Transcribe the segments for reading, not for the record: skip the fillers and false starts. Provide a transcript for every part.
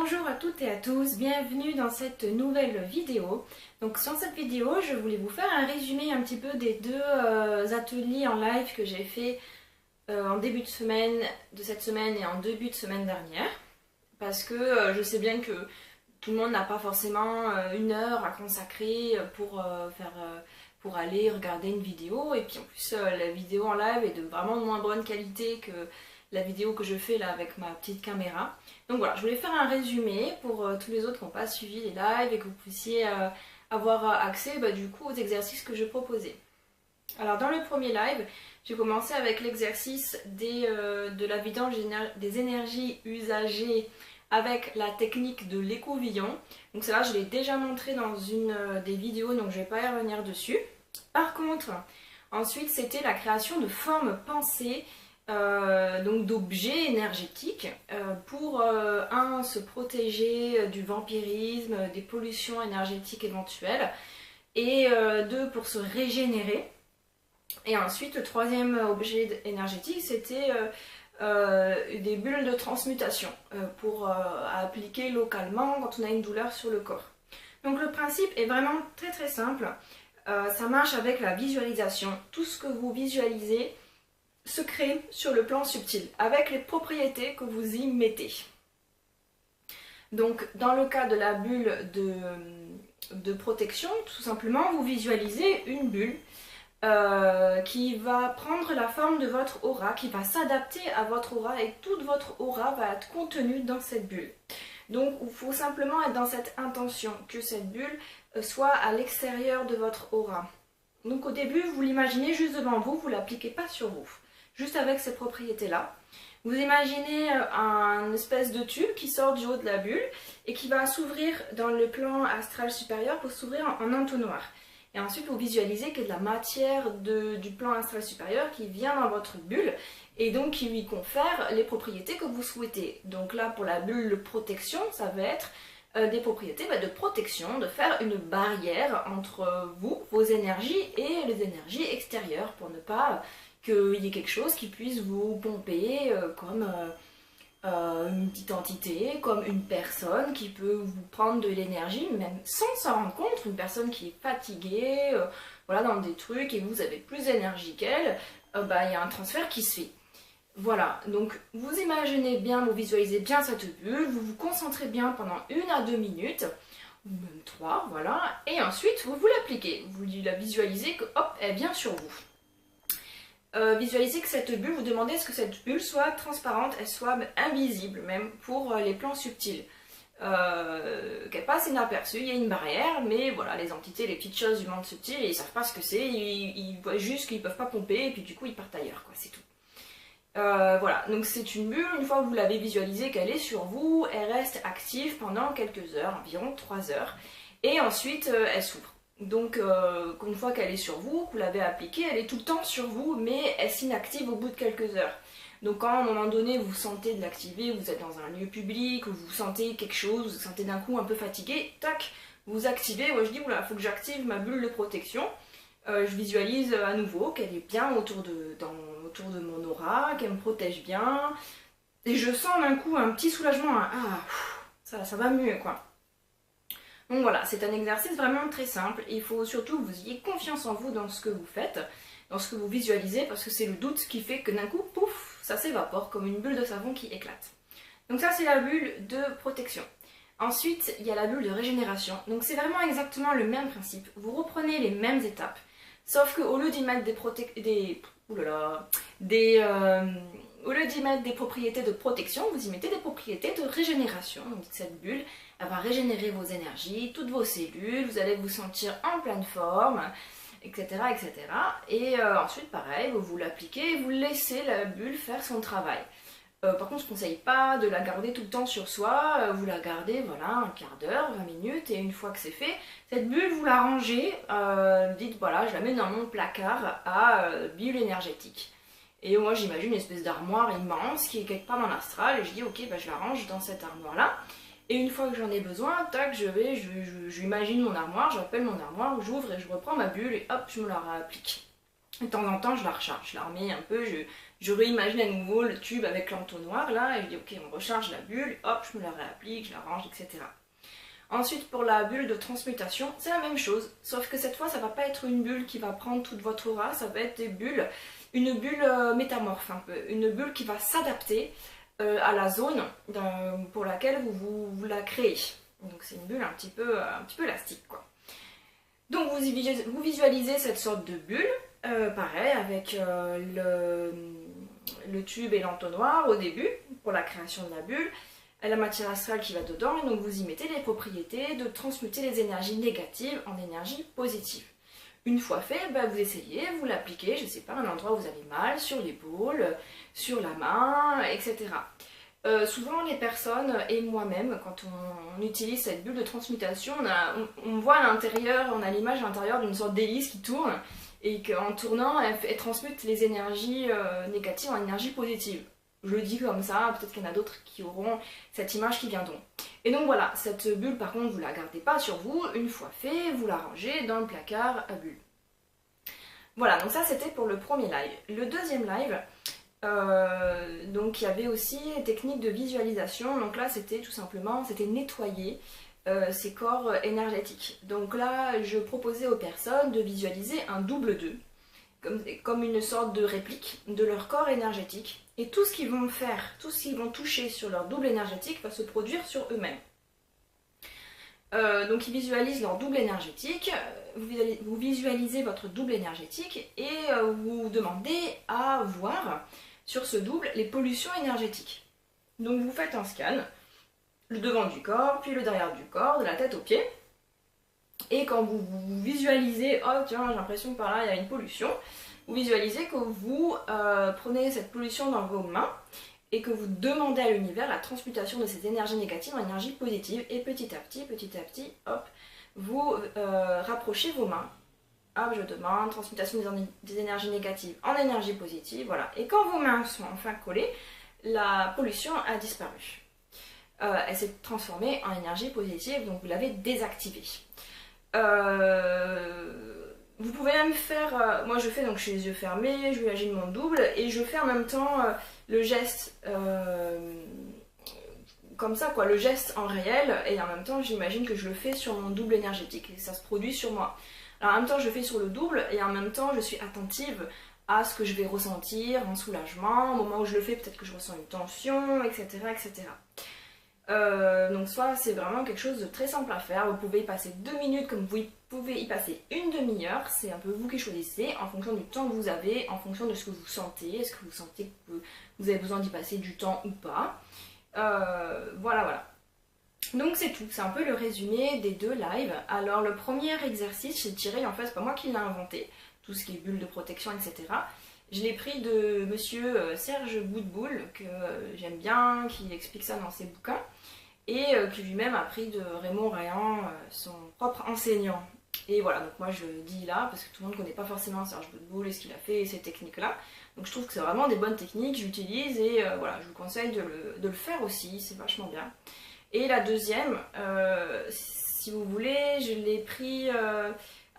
Bonjour à toutes et à tous, bienvenue dans cette nouvelle vidéo. Donc dans cette vidéo, je voulais vous faire un résumé un petit peu des deux ateliers en live que j'ai fait en début de semaine de cette semaine et en début de semaine dernière. Parce que je sais bien que tout le monde n'a pas forcément une heure à consacrer pour aller regarder une vidéo. Et puis en plus, la vidéo en live est de vraiment moins bonne qualité que la vidéo que je fais là avec ma petite caméra. Donc voilà, je voulais faire un résumé pour tous les autres qui n'ont pas suivi les lives et que vous puissiez avoir accès du coup aux exercices que je proposais. Alors dans le premier live, j'ai commencé avec l'exercice de la vidange des énergies usagées avec la technique de l'écouvillon. Donc ça, je l'ai déjà montré dans une des vidéos, donc je ne vais pas y revenir dessus. Par contre, ensuite c'était la création de formes pensées, donc d'objets énergétiques pour se protéger du vampirisme, des pollutions énergétiques éventuelles, et deux, pour se régénérer. Et ensuite le troisième objet énergétique c'était des bulles de transmutation pour appliquer localement quand on a une douleur sur le corps. Donc le principe est vraiment très simple, ça marche avec la visualisation. Tout ce que vous visualisez se crée sur le plan subtil, avec les propriétés que vous y mettez. Donc dans le cas de la bulle de protection, tout simplement, vous visualisez une bulle qui va prendre la forme de votre aura, qui va s'adapter à votre aura, et toute votre aura va être contenue dans cette bulle. Donc il faut simplement être dans cette intention, que cette bulle soit à l'extérieur de votre aura. Donc au début, vous l'imaginez juste devant vous, vous ne l'appliquez pas sur vous. Juste avec ces propriétés-là. Vous imaginez un espèce de tube qui sort du haut de la bulle et qui va s'ouvrir dans le plan astral supérieur pour s'ouvrir en entonnoir. Et ensuite, vous visualisez qu'il y a de la matière du plan astral supérieur qui vient dans votre bulle et donc qui lui confère les propriétés que vous souhaitez. Donc là, pour la bulle de protection, ça va être des propriétés de protection, de faire une barrière entre vous, vos énergies et les énergies extérieures pour ne pas qu'il y ait quelque chose qui puisse vous pomper comme une petite entité, comme une personne qui peut vous prendre de l'énergie, même sans s'en rendre compte, une personne qui est fatiguée, voilà, dans des trucs, et vous avez plus d'énergie qu'elle, il y a un transfert qui se fait. Voilà, donc vous imaginez bien, vous visualisez bien cette bulle, vous vous concentrez bien pendant 1 à 2 minutes, ou même 3, voilà, et ensuite vous l'appliquez, vous la visualisez que hop, elle vient sur vous. Visualisez que cette bulle, vous demandez à ce que cette bulle soit transparente, elle soit invisible même pour les plans subtils. Qu'elle passe inaperçue, il y a une barrière, mais voilà, les entités, les petites choses du monde subtil, ils savent pas ce que c'est, ils voient juste qu'ils peuvent pas pomper et puis du coup ils partent ailleurs, quoi, c'est tout. Voilà, donc c'est une bulle, une fois que vous l'avez visualisée qu'elle est sur vous, elle reste active pendant quelques heures, environ 3 heures, et ensuite elle s'ouvre. Donc une fois qu'elle est sur vous, que vous l'avez appliquée, elle est tout le temps sur vous, mais elle s'inactive au bout de quelques heures. Donc quand à un moment donné vous sentez de l'activer, vous êtes dans un lieu public, ou vous sentez quelque chose, vous vous sentez d'un coup un peu fatigué, tac, vous activez, moi je dis, il faut que j'active ma bulle de protection. Je visualise à nouveau qu'elle est bien autour de mon aura, qu'elle me protège bien, et je sens d'un coup un petit soulagement, ça va mieux quoi. Donc voilà, c'est un exercice vraiment très simple. Il faut surtout que vous ayez confiance en vous dans ce que vous faites, dans ce que vous visualisez, parce que c'est le doute qui fait que d'un coup, pouf, ça s'évapore comme une bulle de savon qui éclate. Donc ça, c'est la bulle de protection. Ensuite, il y a la bulle de régénération. Donc c'est vraiment exactement le même principe. Vous reprenez les mêmes étapes, sauf qu'au lieu d'y mettre au lieu d'y mettre des propriétés de protection, vous y mettez des propriétés de régénération. Donc cette bulle, elle va régénérer vos énergies, toutes vos cellules, vous allez vous sentir en pleine forme, etc. etc. Et ensuite, pareil, vous l'appliquez et vous laissez la bulle faire son travail. Par contre, je ne conseille pas de la garder tout le temps sur soi, vous la gardez, voilà, un quart d'heure, 20 minutes, et une fois que c'est fait, cette bulle, vous la rangez, dites, voilà, je la mets dans mon placard à bulle énergétique. Et moi j'imagine une espèce d'armoire immense qui est quelque part dans l'astral et je dis ok, je la range dans cette armoire là. Et une fois que j'en ai besoin, tac, j'imagine mon armoire, j'appelle mon armoire, j'ouvre et je reprends ma bulle et hop, je me la réapplique. De temps en temps je la recharge, je la remets un peu, je réimagine à nouveau le tube avec l'entonnoir là, et je dis ok, on recharge la bulle, hop, je me la réapplique, je la range, etc. Ensuite, pour la bulle de transmutation, c'est la même chose, sauf que cette fois, ça va pas être une bulle qui va prendre toute votre aura, ça va être une bulle métamorphe un peu, une bulle qui va s'adapter à la zone pour laquelle vous la créez. Donc c'est une bulle un petit peu élastique, quoi. Donc vous visualisez cette sorte de bulle, pareil, avec le tube et l'entonnoir au début, pour la création de la bulle, la matière astrale qui va dedans, et donc vous y mettez les propriétés de transmuter les énergies négatives en énergies positives. Une fois fait, vous essayez, vous l'appliquez, je sais pas, un endroit où vous avez mal, sur l'épaule, sur la main, etc. Souvent les personnes, et moi-même, quand on utilise cette bulle de transmutation, on voit à l'intérieur, on a l'image à l'intérieur d'une sorte d'hélice qui tourne, et qu'en tournant, elle transmute les énergies négatives en énergies positives. Je le dis comme ça, peut-être qu'il y en a d'autres qui auront cette image qui viendront. Et donc voilà, cette bulle par contre, vous ne la gardez pas sur vous, une fois fait, vous la rangez dans le placard à bulles. Voilà, donc ça c'était pour le premier live. Le deuxième live, donc il y avait aussi les techniques de visualisation, donc là c'était tout simplement, c'était nettoyer ces corps énergétiques. Donc là, je proposais aux personnes de visualiser un double d'eux, comme une sorte de réplique de leur corps énergétique. Et tout ce qu'ils vont faire, tout ce qu'ils vont toucher sur leur double énergétique va se produire sur eux-mêmes. Donc ils visualisent leur double énergétique, vous visualisez votre double énergétique et vous demandez à voir sur ce double les pollutions énergétiques. Donc vous faites un scan, le devant du corps, puis le derrière du corps, de la tête aux pieds. Et quand vous visualisez, oh tiens, j'ai l'impression que par là il y a une pollution, vous visualisez que vous prenez cette pollution dans vos mains et que vous demandez à l'univers la transmutation de ces énergies négatives en énergies positives. Et petit à petit, hop, vous rapprochez vos mains. Hop, je demande transmutation des énergies négatives en énergie positive, voilà. Et quand vos mains sont enfin collées, la pollution a disparu. Elle s'est transformée en énergie positive, donc vous l'avez désactivée. Vous pouvez même faire, moi je fais donc je suis les yeux fermés, je imagine mon double et je fais en même temps le geste comme ça quoi, le geste en réel et en même temps j'imagine que je le fais sur mon double énergétique et ça se produit sur moi. Alors en même temps je fais sur le double et en même temps je suis attentive à ce que je vais ressentir en soulagement, au moment où je le fais peut-être que je ressens une tension, etc. etc. Donc soit c'est vraiment quelque chose de très simple à faire, vous pouvez y passer 2 minutes comme vous pouvez y passer une demi-heure, c'est un peu vous qui choisissez en fonction du temps que vous avez, en fonction de ce que vous sentez, est-ce que vous sentez que vous avez besoin d'y passer du temps ou pas. Voilà. Donc c'est tout, c'est un peu le résumé des 2 lives. Alors le premier exercice, j'ai tiré, en fait c'est pas moi qui l'ai inventé, tout ce qui est bulle de protection, etc. Je l'ai pris de monsieur Serge Boudboul, que j'aime bien, qui explique ça dans ses bouquins, et qui lui-même a pris de Raymond Réan, son propre enseignant. Et voilà, donc moi je le dis là, parce que tout le monde ne connaît pas forcément Serge Boudboul et ce qu'il a fait et ces techniques-là. Donc je trouve que c'est vraiment des bonnes techniques, j'utilise et voilà, je vous conseille de le faire aussi, c'est vachement bien. Et la deuxième, si vous voulez, je l'ai pris...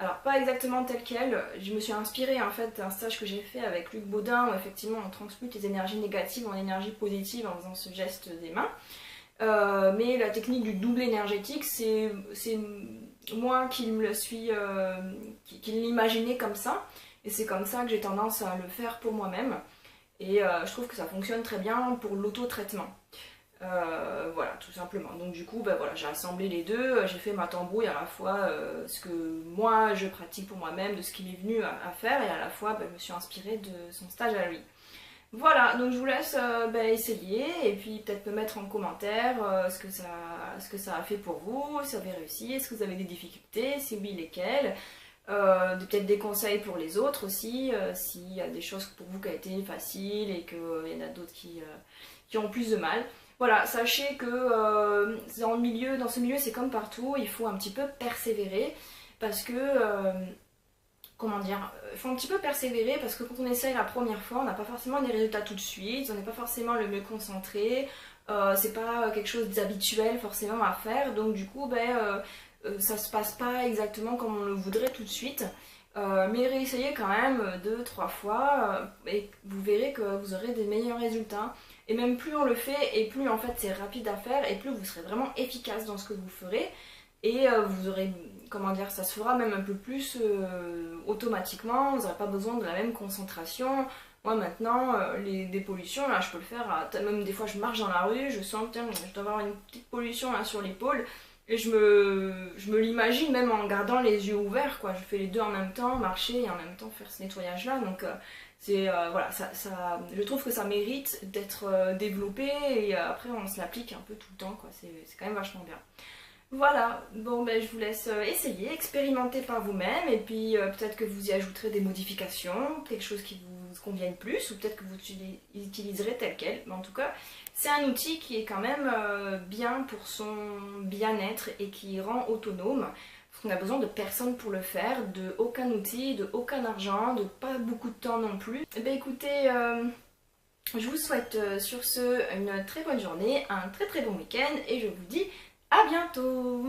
alors pas exactement tel quel, je me suis inspirée en fait d'un stage que j'ai fait avec Luc Baudin où effectivement on transmute les énergies négatives en énergie positive en faisant ce geste des mains. Mais la technique du double énergétique, c'est moi qui qui l'imaginais comme ça et c'est comme ça que j'ai tendance à le faire pour moi-même et je trouve que ça fonctionne très bien pour l'auto-traitement. Voilà, tout simplement. Donc du coup, voilà, j'ai assemblé les deux, j'ai fait ma tambouille à la fois ce que moi je pratique pour moi-même, de ce qu'il est venu à faire, et à la fois je me suis inspirée de son stage à lui. Voilà, donc je vous laisse essayer, et puis peut-être me mettre en commentaire ce que ça a fait pour vous, si vous avez réussi, est-ce que vous avez des difficultés, si oui, lesquelles, peut-être des conseils pour les autres aussi, s'il y a des choses pour vous qui ont été faciles et qu'il y en a d'autres qui ont plus de mal. Voilà, sachez que dans ce milieu, c'est comme partout, il faut un petit peu persévérer parce que, comment dire, il faut un petit peu persévérer parce que quand on essaye la première fois, on n'a pas forcément des résultats tout de suite, on n'est pas forcément le mieux concentré, c'est pas quelque chose d'habituel forcément à faire, donc du coup, ça se passe pas exactement comme on le voudrait tout de suite. Mais réessayez quand même 2-3 fois et vous verrez que vous aurez des meilleurs résultats. Et même plus on le fait et plus en fait c'est rapide à faire et plus vous serez vraiment efficace dans ce que vous ferez. Et vous aurez, comment dire, ça se fera même un peu plus automatiquement, vous n'aurez pas besoin de la même concentration. Moi maintenant, les dépollutions, là je peux le faire, même des fois je marche dans la rue, je sens, tiens, je dois avoir une petite pollution là sur l'épaule. Et je me l'imagine même en gardant les yeux ouverts, quoi. Je fais les deux en même temps, marcher et en même temps faire ce nettoyage-là. Donc voilà, je trouve que ça mérite d'être développé et après on se l'applique un peu tout le temps, quoi. C'est quand même vachement bien. Voilà, bon ben je vous laisse essayer, expérimenter par vous-même et puis peut-être que vous y ajouterez des modifications, quelque chose qui vous convienne plus ou peut-être que vous utiliserez tel quel. Mais en tout cas, c'est un outil qui est quand même bien pour son bien-être et qui rend autonome. Parce qu'on a besoin de personne pour le faire, de aucun outil, de aucun argent, de pas beaucoup de temps non plus. Eh bien écoutez, je vous souhaite sur ce une très bonne journée, un très très bon week-end et je vous dis à bientôt!